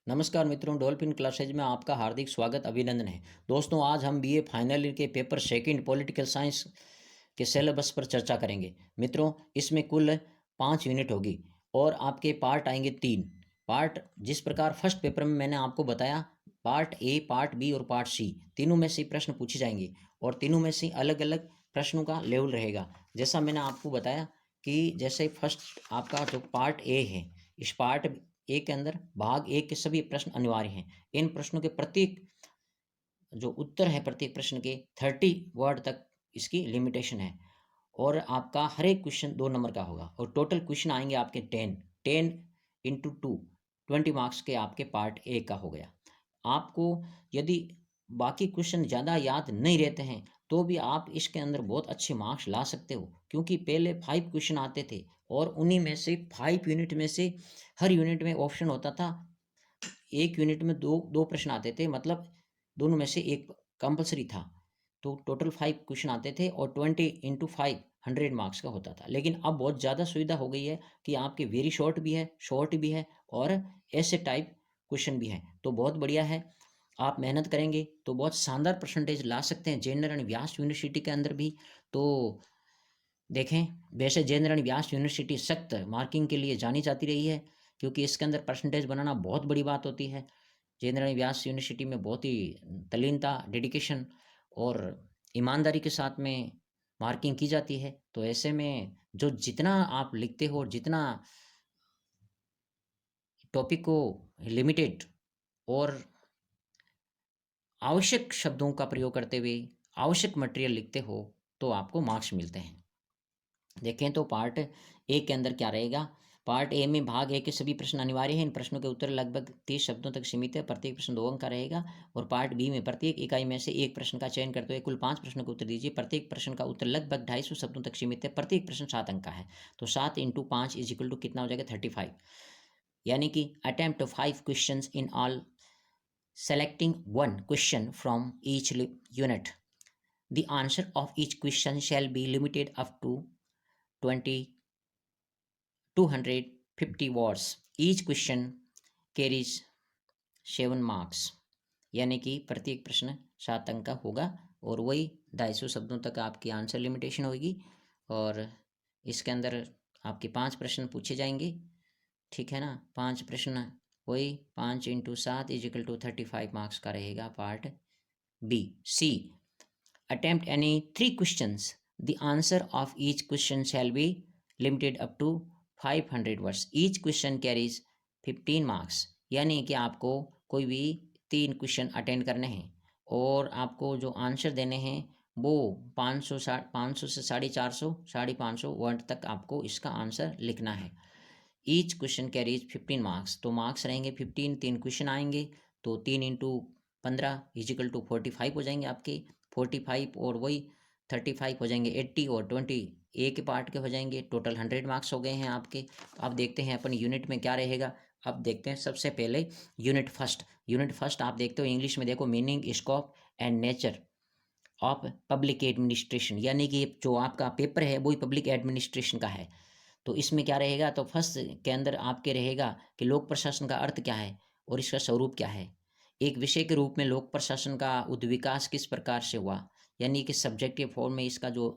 नमस्कार मित्रों, dolphin classes में आपका हार्दिक स्वागत अभिनंदन है। दोस्तों, आज हम बीए फाइनल ईयर के पेपर सेकंड पॉलिटिकल साइंस के सिलेबस पर चर्चा करेंगे। मित्रों, इसमें कुल 5 यूनिट होगी और आपके पार्ट आएंगे 3 पार्ट। जिस प्रकार फर्स्ट पेपर में मैंने आपको बताया, पार्ट ए, पार्ट बी और पार्ट सी, तीनों में से प्रश्न पूछे जाएंगे और तीनों में से अलग अलग प्रश्नों का लेवल रहेगा। जैसा मैंने आपको बताया कि जैसे फर्स्ट आपका जो पार्ट ए है, इस पार्ट ए के अंदर भाग ए के सभी प्रश्न अनिवार्य हैं। इन प्रश्नों के प्रत्येक जो उत्तर है प्रत्येक प्रश्न के 30 वर्ड तक इसकी लिमिटेशन है और आपका हर एक क्वेश्चन 2 नंबर का होगा और टोटल क्वेश्चन आएंगे आपके 10 इंटू 2 20 मार्क्स के आपके पार्ट ए का हो गया। आपको यदि बाकी क्वेश्चन ज़्यादा याद नहीं रहते हैं तो भी आप इसके अंदर बहुत अच्छे मार्क्स ला सकते हो, क्योंकि पहले 5 क्वेश्चन आते थे और उन्हीं में से 5 यूनिट में से हर यूनिट में ऑप्शन होता था। एक यूनिट में दो दो प्रश्न आते थे, मतलब दोनों में से एक कंपलसरी था। तो टोटल 5 क्वेश्चन आते थे और 20 इंटू 5 100 मार्क्स का होता था। लेकिन अब बहुत ज़्यादा सुविधा हो गई है कि आपके वेरी शॉर्ट भी है और ऐसे टाइप क्वेश्चन भी है, तो बहुत बढ़िया है। आप मेहनत करेंगे तो बहुत शानदार परसेंटेज ला सकते हैं जयेंद्र रानी व्यास यूनिवर्सिटी के अंदर भी। तो देखें, वैसे जयेंद्र रानी व्यास यूनिवर्सिटी सख्त मार्किंग के लिए जानी जाती रही है, क्योंकि इसके अंदर परसेंटेज बनाना बहुत बड़ी बात होती है। जयेंद्र रानी व्यास यूनिवर्सिटी में बहुत ही तल्लीनता, डेडिकेशन और ईमानदारी के साथ में मार्किंग की जाती है। तो ऐसे में जो जितना आप लिखते हो और जितना टॉपिक को लिमिटेड और आवश्यक शब्दों का प्रयोग करते हुए आवश्यक मटेरियल लिखते हो तो आपको मार्क्स मिलते हैं। देखें तो पार्ट ए के अंदर क्या रहेगा। पार्ट ए में भाग ए के सभी प्रश्न अनिवार्य हैं। इन प्रश्नों के उत्तर लगभग 30 शब्दों तक सीमित है। प्रत्येक प्रश्न 2 अंक का रहेगा। और पार्ट बी में प्रत्येक इकाई में से एक प्रश्न का चयन करते हुए कुल 5 प्रश्नों का उत्तर दीजिए। प्रत्येक प्रश्न का उत्तर लगभग 250 शब्दों तक सीमित है। प्रत्येक प्रश्न 7 अंक का है। तो 7 इंटू 5 इज इक्वल टू कितना हो जाएगा, 35। यानी कि attempt 5 question in all, selecting one question from each unit. The answer of each question shall be limited up to 20 250 words. Each question carries 7 marks. यानी कि प्रत्येक प्रश्न 7 अंक का होगा और वही 250 शब्दों तक आपकी आंसर लिमिटेशन होगी। और इसके अंदर आपके 5 प्रश्न पूछे जाएंगे, ठीक है ना। 5 प्रश्न, वही 5 into 7 is equal to 35 marks का रहेगा part B. C, attempt any 3 questions, the answer of each question shall be limited up to 500 words. Each question carries 15 marks. यानी कि आपको कोई भी 3 क्वेश्चन अटेंड करने हैं और आपको जो आंसर देने हैं वो 500 से 450 550 वर्ड तक आपको इसका आंसर लिखना है। Each question carries 15 marks. तो मार्क्स रहेंगे 15, 3 क्वेश्चन आएंगे तो 3 इंटू 15 इजिकल टू 45 हो जाएंगे आपके। 45 और वही 35 हो जाएंगे 80 और 20 ए के पार्ट के हो जाएंगे। टोटल 100 मार्क्स हो गए हैं आपके। अब देखते हैं अपन यूनिट में क्या रहेगा। अब देखते हैं सबसे पहले यूनिट फर्स्ट। यूनिट फर्स्ट आप देखते हो इंग्लिश में, देखो, meaning, scope and nature of public administration. यानी कि जो आपका पेपर है वही पब्लिक एडमिनिस्ट्रेशन का है। तो इसमें क्या रहेगा, तो फर्स्ट के अंदर आपके रहेगा कि लोक प्रशासन का अर्थ क्या है और इसका स्वरूप क्या है। एक विषय के रूप में लोक प्रशासन का उद्विकास किस प्रकार से हुआ, यानी कि सब्जेक्टिव फॉर्म में इसका जो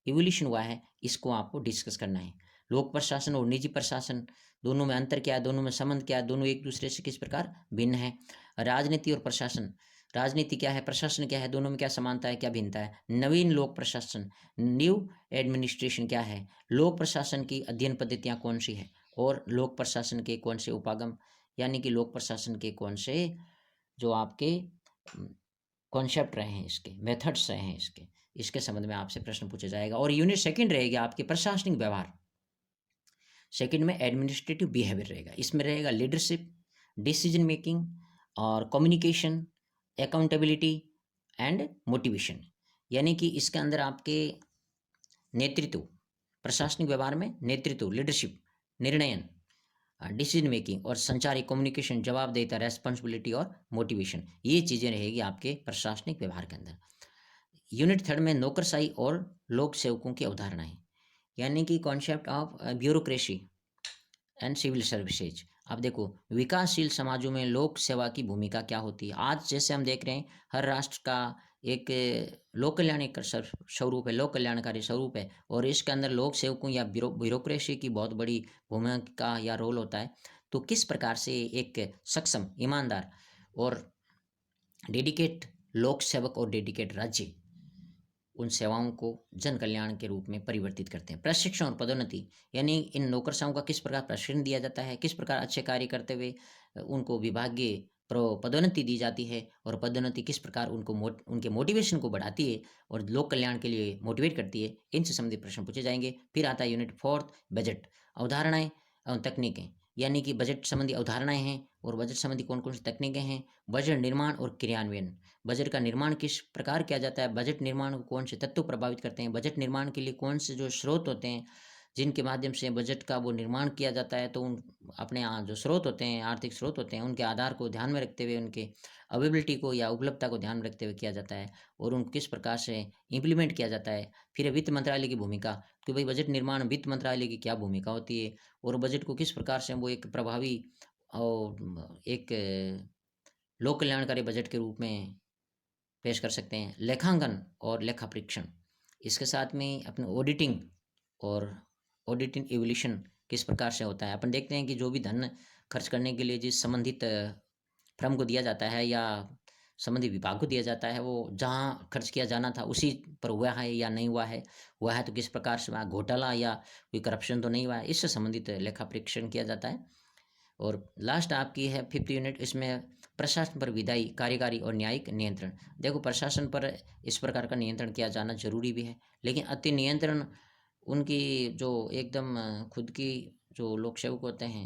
इवोल्यूशन हुआ है, इसको आपको डिस्कस करना है। लोक प्रशासन और निजी प्रशासन, दोनों में अंतर क्या है, दोनों में संबंध क्या है, दोनों एक दूसरे से किस प्रकार भिन्न है। राजनीति और प्रशासन, राजनीति क्या है, प्रशासन क्या है, दोनों में क्या समानता है, क्या भिन्नता है। नवीन लोक प्रशासन, न्यू एडमिनिस्ट्रेशन क्या है। लोक प्रशासन की अध्ययन पद्धतियाँ कौन सी है और लोक प्रशासन के कौन से उपागम, यानी कि लोक प्रशासन के कौन से जो आपके कॉन्सेप्ट रहे हैं, इसके मेथड्स रहे हैं, इसके संबंध में आपसे प्रश्न पूछा जाएगा। और यूनिट सेकंड रहेगी आपके प्रशासनिक व्यवहार। सेकंड में एडमिनिस्ट्रेटिव बिहेवियर रहेगा। इसमें रहेगा लीडरशिप, डिसीजन मेकिंग और कम्युनिकेशन, अकाउंटेबिलिटी एंड मोटिवेशन। यानी कि इसके अंदर आपके नेतृत्व, प्रशासनिक व्यवहार में नेतृत्व, लीडरशिप, निर्णयन, डिसीजन मेकिंग और संचार, कम्युनिकेशन, जवाबदेहिता, रेस्पॉन्सिबिलिटी और मोटिवेशन, ये चीज़ें रहेगी आपके प्रशासनिक व्यवहार के अंदर। यूनिट थर्ड में नौकरशाही और लोक सेवकों की अवधारणाएं, यानी कि concept of bureaucracy and civil services. अब देखो, विकासशील समाजों में लोक सेवा की भूमिका क्या होती है? आज जैसे हम देख रहे हैं, हर राष्ट्र का एक लोक कल्याण एक स्वरूप है, लोक कल्याणकारी स्वरूप है, और इसके अंदर लोक सेवकों या ब्यूरोक्रेसी की बहुत बड़ी भूमिका या रोल होता है। तो किस प्रकार से एक सक्षम, ईमानदार और डेडिकेट लोक सेवक और डेडिकेट राज्य उन सेवाओं को जन कल्याण के रूप में परिवर्तित करते हैं। प्रशिक्षण और पदोन्नति, यानी इन नौकरशाहों का किस प्रकार प्रशिक्षण दिया जाता है, किस प्रकार अच्छे कार्य करते हुए उनको विभागीय पदोन्नति दी जाती है, और पदोन्नति किस प्रकार उनको उनके मोटिवेशन को बढ़ाती है और लोक कल्याण के लिए मोटिवेट करती है, इनसे संबंधित प्रश्न पूछे जाएंगे। फिर आता है यूनिट 4 बजट, अवधारणाएं और तकनीकें, यानी कि बजट संबंधी अवधारणाएं हैं और बजट संबंधी कौन कौन सी तकनीकें हैं। बजट निर्माण और क्रियान्वयन, बजट का निर्माण किस प्रकार किया जाता है, बजट निर्माण को कौन से तत्व प्रभावित करते हैं, बजट निर्माण के लिए कौन से जो स्रोत होते हैं जिनके माध्यम से बजट का वो निर्माण किया जाता है। तो उन अपने जो स्रोत होते हैं, आर्थिक स्रोत होते हैं, उनके आधार को ध्यान में रखते हुए, उनके अवेबिलिटी को या उपलब्धता को ध्यान में रखते हुए किया जाता है, और उनको किस प्रकार से इम्प्लीमेंट किया जाता है। फिर वित्त मंत्रालय की भूमिका, कि भाई बजट निर्माण वित्त मंत्रालय की क्या भूमिका होती है, और बजट को किस प्रकार से वो एक प्रभावी और एक लोक कल्याणकारी बजट के रूप में पेश कर सकते हैं। लेखांकन और लेखा परीक्षण, इसके साथ में अपने ऑडिटिंग और ऑडिटिंग इवोल्यूशन किस प्रकार से होता है। अपन देखते हैं कि जो भी धन खर्च करने के लिए जिस संबंधित फर्म को दिया जाता है या संबंधित विभाग को दिया जाता है, वो जहाँ खर्च किया जाना था उसी पर हुआ है या नहीं हुआ है तो किस प्रकार से वहाँ घोटाला या कोई करप्शन तो नहीं हुआ है, इससे संबंधित लेखा परीक्षण किया जाता है। और लास्ट आपकी है 5th यूनिट, इसमें प्रशासन पर विधायी, कार्यकारी और न्यायिक नियंत्रण। देखो, प्रशासन पर इस प्रकार का नियंत्रण किया जाना जरूरी भी है, लेकिन अति नियंत्रण उनकी जो एकदम खुद की जो लोक सेवक होते हैं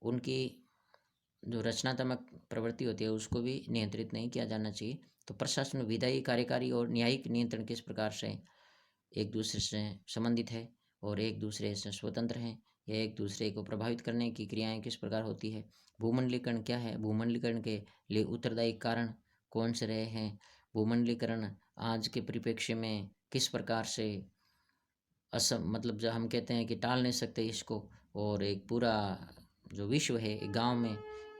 उनकी जो रचनात्मक प्रवृत्ति होती है उसको भी नियंत्रित नहीं किया जाना चाहिए। तो प्रशासन विधायी, कार्यकारी और न्यायिक नियंत्रण किस प्रकार से एक दूसरे से संबंधित है और एक दूसरे से स्वतंत्र हैं, या एक दूसरे को प्रभावित करने की क्रियाएं किस प्रकार होती है। भूमंडलीकरण क्या है, भूमंडलीकरण के लिए उत्तरदायी कारण कौन से रहे हैं, भूमंडलीकरण आज के परिप्रेक्ष्य में किस प्रकार से मतलब जो हम कहते हैं कि टाल नहीं सकते इसको, और एक पूरा जो विश्व है, एक गांव में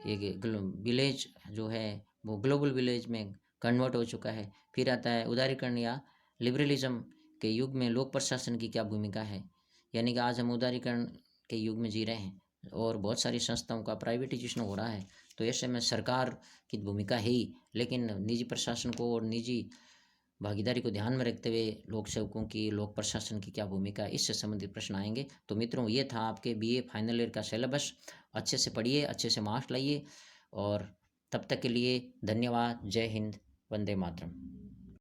एक विलेज जो है वो ग्लोबल विलेज में कन्वर्ट हो चुका है। फिर आता है उदारीकरण या लिबरलिज्म के युग में लोक प्रशासन की क्या भूमिका है, यानी कि आज हम उदारीकरण के युग में जी रहे हैं और बहुत सारी संस्थाओं का प्राइवेटाइजेशन हो रहा है। तो ऐसे में सरकार की भूमिका है ही, लेकिन निजी प्रशासन को और निजी भागीदारी को ध्यान में रखते हुए लोक सेवकों की, लोक प्रशासन की क्या भूमिका है, इससे संबंधित प्रश्न आएंगे। तो मित्रों, ये था आपके बीए फाइनल ईयर का सिलेबस। अच्छे से पढ़िए, अच्छे से मार्क्स लाइए, और तब तक के लिए धन्यवाद। जय हिंद, वंदे मातरम।